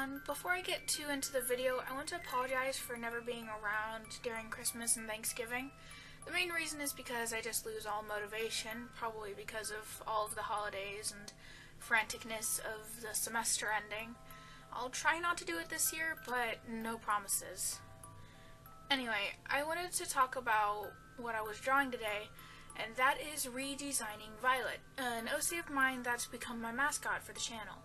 everyone. Before I get too into the video, I want to apologize for never being around during Christmas and Thanksgiving. The main reason is because I just lose all motivation, probably because of all of the holidays and franticness of the semester ending. I'll try not to do it this year, but no promises. Anyway, I wanted to talk about what I was drawing today, and that is redesigning Violet, an OC of mine that's become my mascot for the channel.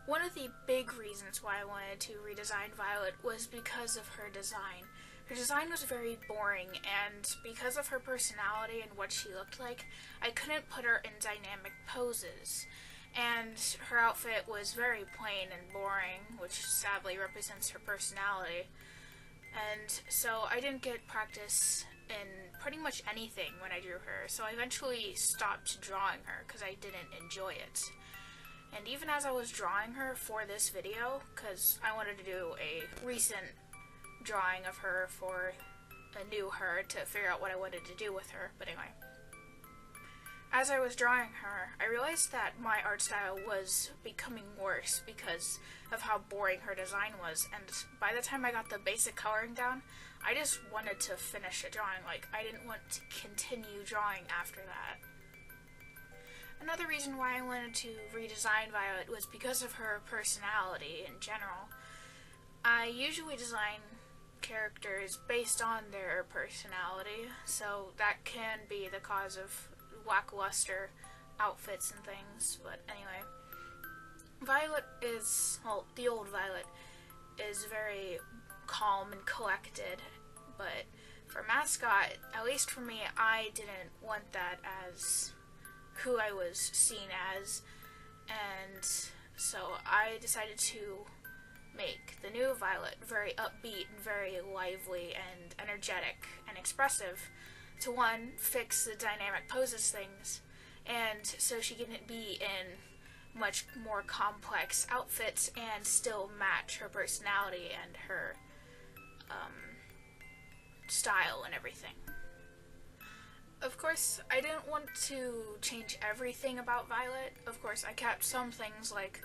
One of the big reasons why I wanted to redesign Violet was because of her design. Her design was very boring, and because of her personality and what she looked like, I couldn't put her in dynamic poses. And her outfit was very plain and boring, which sadly represents her personality. And so I didn't get practice in pretty much anything when I drew her, so I eventually stopped drawing her because I didn't enjoy it. And even as I was drawing her for this video, because I wanted to do a recent drawing of her for a new her to figure out what I wanted to do with her, but anyway. As I was drawing her, I realized that my art style was becoming worse because of how boring her design was, and by the time I got the basic coloring down, I just wanted to finish the drawing. Like, I didn't want to continue drawing after that. Another reason why I wanted to redesign Violet was because of her personality in general. I usually design characters based on their personality, so that can be the cause of lackluster outfits and things, but anyway. Violet is, well, the old Violet is very calm and collected, but for mascot, at least for me, I didn't want that as who I was seen as, and so I decided to make the new Violet very upbeat and very lively and energetic and expressive to, one, fix the dynamic poses things, and so she can be in much more complex outfits and still match her personality and her style and everything. Of course, I didn't want to change everything about Violet. Of course, I kept some things, like,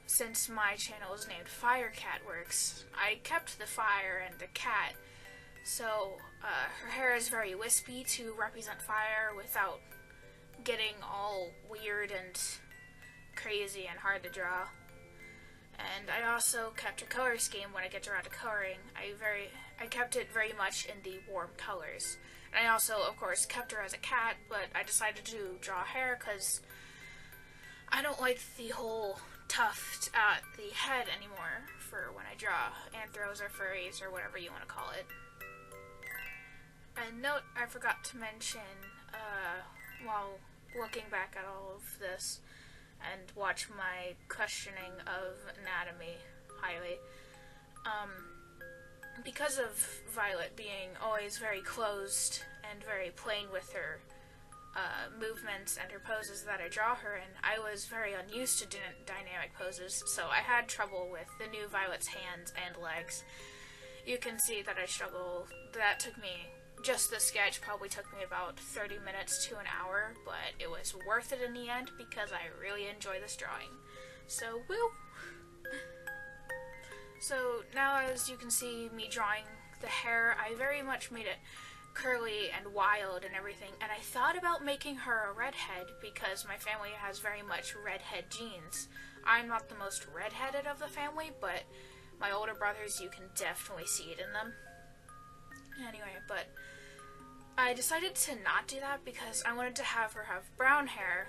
since my channel is named Firecatworks, I kept the fire and the cat. So, her hair is very wispy to represent fire without getting all weird and crazy and hard to draw. And I also kept her color scheme when I get around to coloring. I kept it very much in the warm colors. And I also, of course, kept her as a cat, but I decided to draw hair because I don't like the whole tuft at the head anymore for when I draw anthros or furries or whatever you want to call it. And note, I forgot to mention, while looking back at all of this and watch my questioning of anatomy highly, because of Violet being always very closed and very plain with her movements and her poses that I draw her in, I was very unused to dynamic poses, so I had trouble with the new Violet's hands and legs. You can see that I struggle. That took me, just the sketch probably took me about 30 minutes to an hour, but it was worth it in the end because I really enjoy this drawing. So, woo! So now, as you can see me drawing the hair, I very much made it curly and wild and everything, and I thought about making her a redhead because my family has very much redhead genes. I'm not the most redheaded of the family, but my older brothers, you can definitely see it in them. Anyway, but I decided to not do that because I wanted to have her have brown hair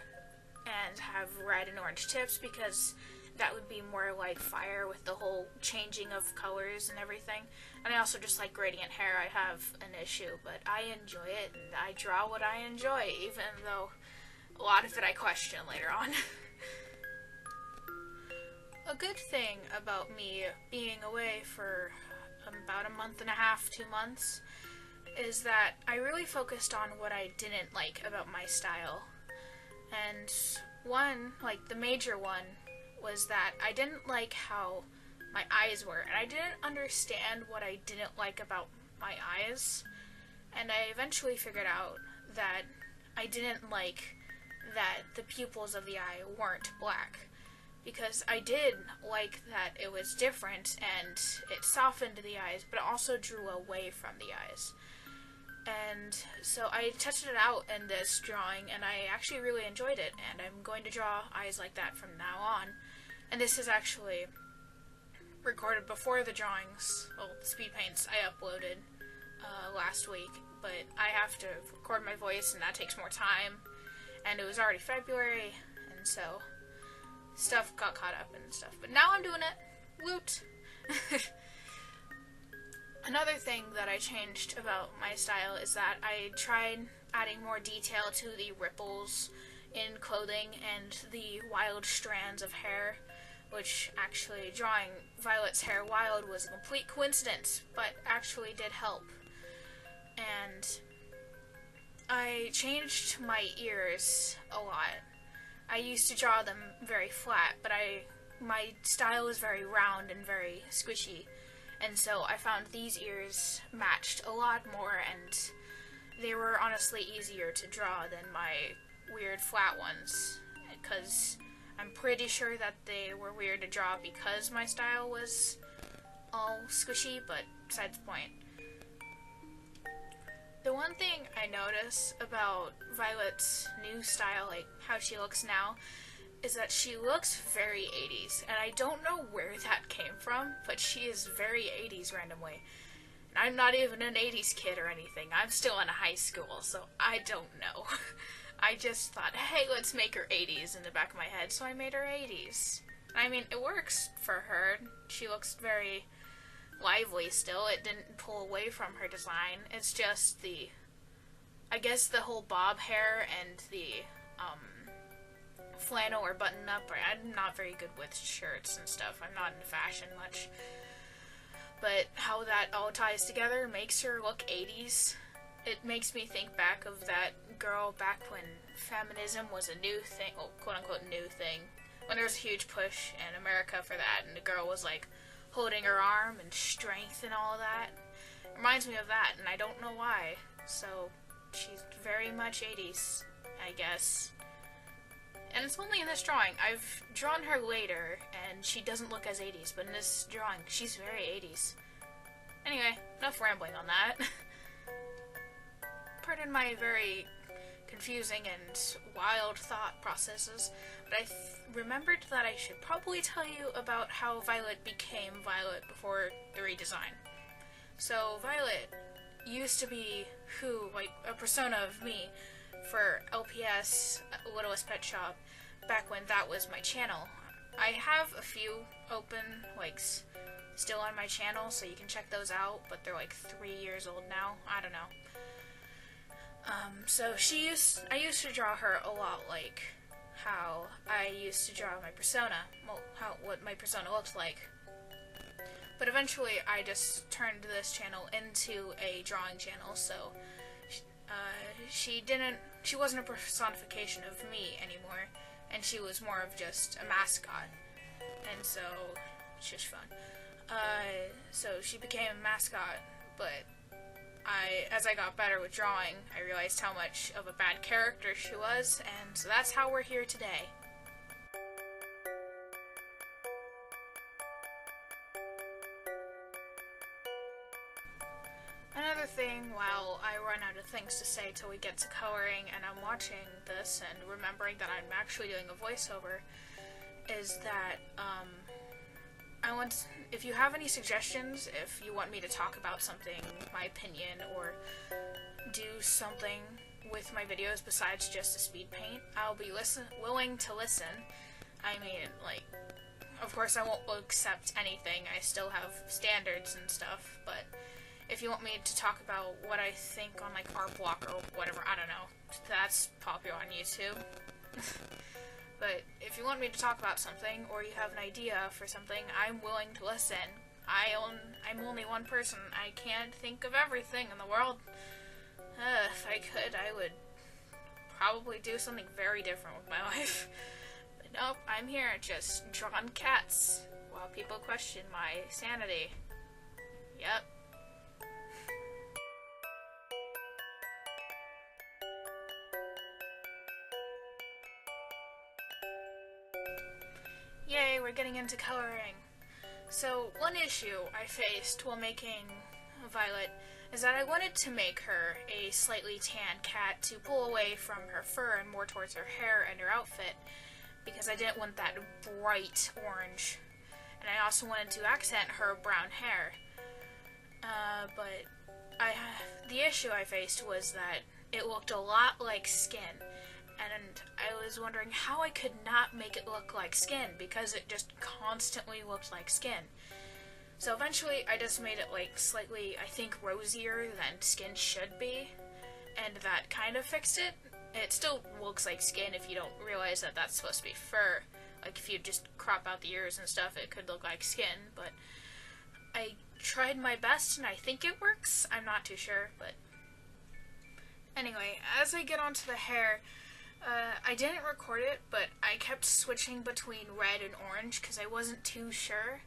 and have red and orange tips because that would be more like fire with the whole changing of colors and everything. And I also just like gradient hair. I have an issue, but I enjoy it, and I draw what I enjoy, even though a lot of it I question later on. A good thing about me being away for about a month and a half, 2 months, is that I really focused on what I didn't like about my style. And one, like the major one, was that I didn't like how my eyes were, and I didn't understand what I didn't like about my eyes, and I eventually figured out that I didn't like that the pupils of the eye weren't black, because I did like that it was different and it softened the eyes, but it also drew away from the eyes. And so I tested it out in this drawing, and I actually really enjoyed it, and I'm going to draw eyes like that from now on. And this is actually recorded before the drawings, well, the speed paints I uploaded last week, but I have to record my voice, and that takes more time, and it was already February, and so stuff got caught up and stuff. But now I'm doing it. Woot! Another thing that I changed about my style is that I tried adding more detail to the ripples in clothing and the wild strands of hair, which actually drawing Violet's hair wild was a complete coincidence, but actually did help. And I changed my ears a lot. I used to draw them very flat, but my style is very round and very squishy. And so I found these ears matched a lot more, and they were honestly easier to draw than my weird flat ones, because I'm pretty sure that they were weird to draw because my style was all squishy, but besides the point. The one thing I notice about Violet's new style, like how she looks now, is that she looks very 80s, and I don't know where that came from, but she is very 80s randomly. And I'm not even an 80s kid or anything. I'm still in high school, so I don't know. I just thought, hey, let's make her 80s in the back of my head, so I made her 80s. I mean, it works for her. She looks very lively still. It didn't pull away from her design. It's just I guess the whole bob hair and the, flannel or button up. I'm not very good with shirts and stuff. I'm not into fashion much. But how that all ties together makes her look 80s. It makes me think back of that girl back when feminism was a new thing, well, quote-unquote new thing, when there was a huge push in America for that, and the girl was like holding her arm and strength and all of that. It reminds me of that, and I don't know why. So she's very much 80s, I guess. And it's only in this drawing. I've drawn her later, and she doesn't look as 80s, but in this drawing, she's very 80s. Anyway, enough rambling on that. Pardon my very confusing and wild thought processes, but I remembered that I should probably tell you about how Violet became Violet before the redesign. So, Violet used to be a persona of me for LPS, Littlest Pet Shop, back when that was my channel. I have a few open, still on my channel, so you can check those out, but they're 3 years old now. I don't know. So I used to draw her a lot like how I used to draw my persona, what my persona looks like. But eventually I just turned this channel into a drawing channel, so she wasn't a personification of me anymore, and she was more of just a mascot, and so it's just fun. So she became a mascot, but as I got better with drawing, I realized how much of a bad character she was, and so that's how we're here today. Another thing, while I run out of things to say till we get to coloring, and I'm watching this and remembering that I'm actually doing a voiceover, is that, if you have any suggestions, if you want me to talk about something, my opinion, or do something with my videos besides just a speed paint, I'll be willing to listen. I mean, of course I won't accept anything, I still have standards and stuff, but if you want me to talk about what I think on art block or whatever, I don't know, that's popular on YouTube. But if you want me to talk about something, or you have an idea for something, I'm willing to listen. I'm only one person. I can't think of everything in the world. If I could, I would probably do something very different with my life. But nope, I'm here, just drawing cats, while people question my sanity. Yep. Yay, we're getting into coloring. So, one issue I faced while making Violet is that I wanted to make her a slightly tan cat to pull away from her fur and more towards her hair and her outfit, because I didn't want that bright orange. And I also wanted to accent her brown hair. But the issue I faced was that it looked a lot like skin. And I was wondering how I could not make it look like skin, because it just constantly looked like skin. So eventually I just made it like slightly, I think, rosier than skin should be, and that kind of fixed it. It still looks like skin if you don't realize that that's supposed to be fur. Like if you just crop out the ears and stuff, it could look like skin, but I tried my best and I think it works. I'm not too sure, but anyway, as I get onto the hair, I didn't record it, but I kept switching between red and orange because I wasn't too sure.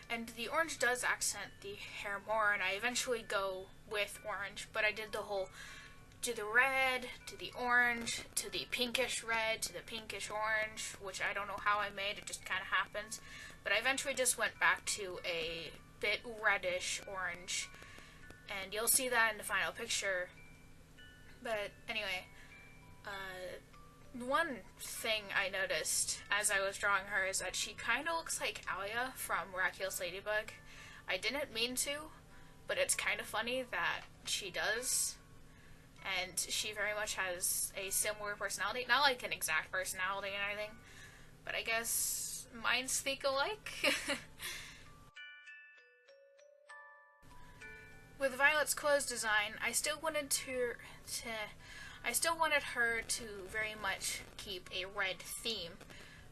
And the orange does accent the hair more, and I eventually go with orange, but I did the whole to the red, to the orange, to the pinkish red, to the pinkish orange, which I don't know how I made, it just kind of happens. But I eventually just went back to a bit reddish orange, and you'll see that in the final picture. But anyway, one thing I noticed as I was drawing her is that she kind of looks like Alia from Miraculous Ladybug. I didn't mean to, but it's kind of funny that she does. And she very much has a similar personality. Not like an exact personality and everything, but I guess minds speak alike. With Violet's clothes design, I still wanted her to very much keep a red theme,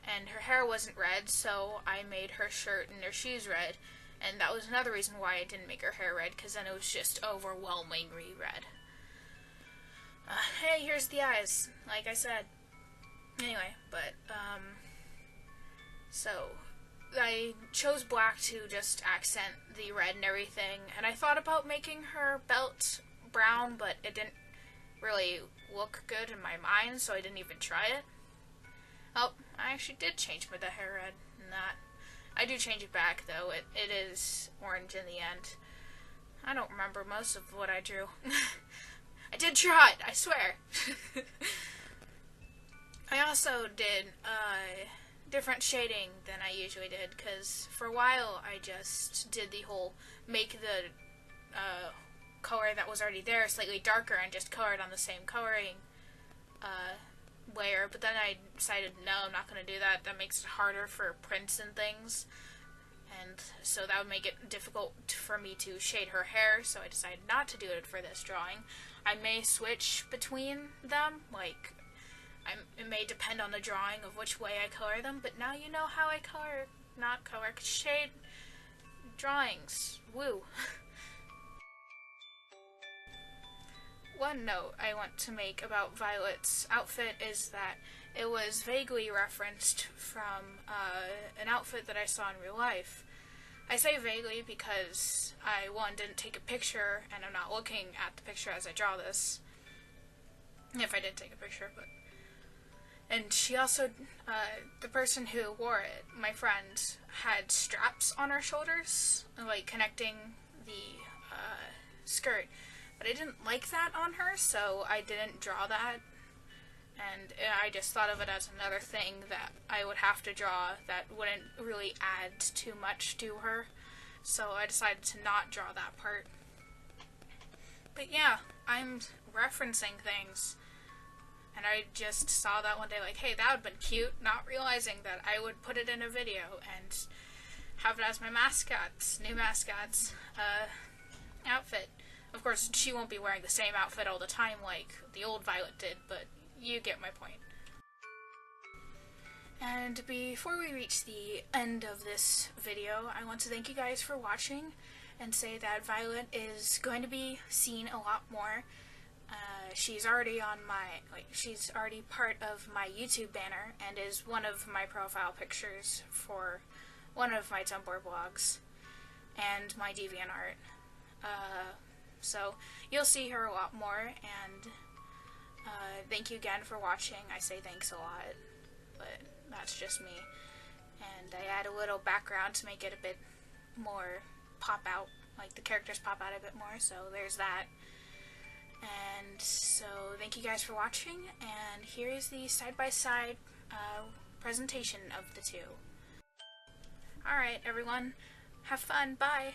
and her hair wasn't red, so I made her shirt and her shoes red, and that was another reason why I didn't make her hair red, because then it was just overwhelmingly red. Hey, here's the eyes, like I said. Anyway, but, so I chose black to just accent the red and everything, and I thought about making her belt brown, but it didn't really look good in my mind, so I didn't even try it. Oh, I actually did change the hair red in that. I do change it back, though. It is orange in the end. I don't remember most of what I drew. I did try it, I swear. I also did different shading than I usually did, because for a while I just did the whole make the color that was already there slightly darker and just colored on the same coloring layer, but then I decided no, I'm not going to do that. That makes it harder for prints and things, and so that would make it difficult for me to shade her hair, so I decided not to do it for this drawing. I may switch between them, like it may depend on the drawing of which way I color them, but now you know how I shade drawings. Woo. One note I want to make about Violet's outfit is that it was vaguely referenced from an outfit that I saw in real life. I say vaguely because I, one, didn't take a picture, and I'm not looking at the picture as I draw this. If I did take a picture, but... And she also, the person who wore it, my friend, had straps on her shoulders, like connecting the skirt. But I didn't like that on her, so I didn't draw that. And I just thought of it as another thing that I would have to draw that wouldn't really add too much to her. So I decided to not draw that part. But yeah, I'm referencing things. And I just saw that one day like, hey, that would have been cute, not realizing that I would put it in a video and have it as my mascot's, new mascot's, outfit. Of course, she won't be wearing the same outfit all the time like the old Violet did, but you get my point. And before we reach the end of this video, I want to thank you guys for watching and say that Violet is going to be seen a lot more. She's already on she's already part of my YouTube banner and is one of my profile pictures for one of my Tumblr blogs and my DeviantArt. So you'll see her a lot more, and thank you again for watching. I say thanks a lot, but that's just me. and I add a little background to make it a bit more pop out, like the characters pop out a bit more, so there's that. And so thank you guys for watching, and here is the side-by-side presentation of the two. Alright everyone, have fun, bye!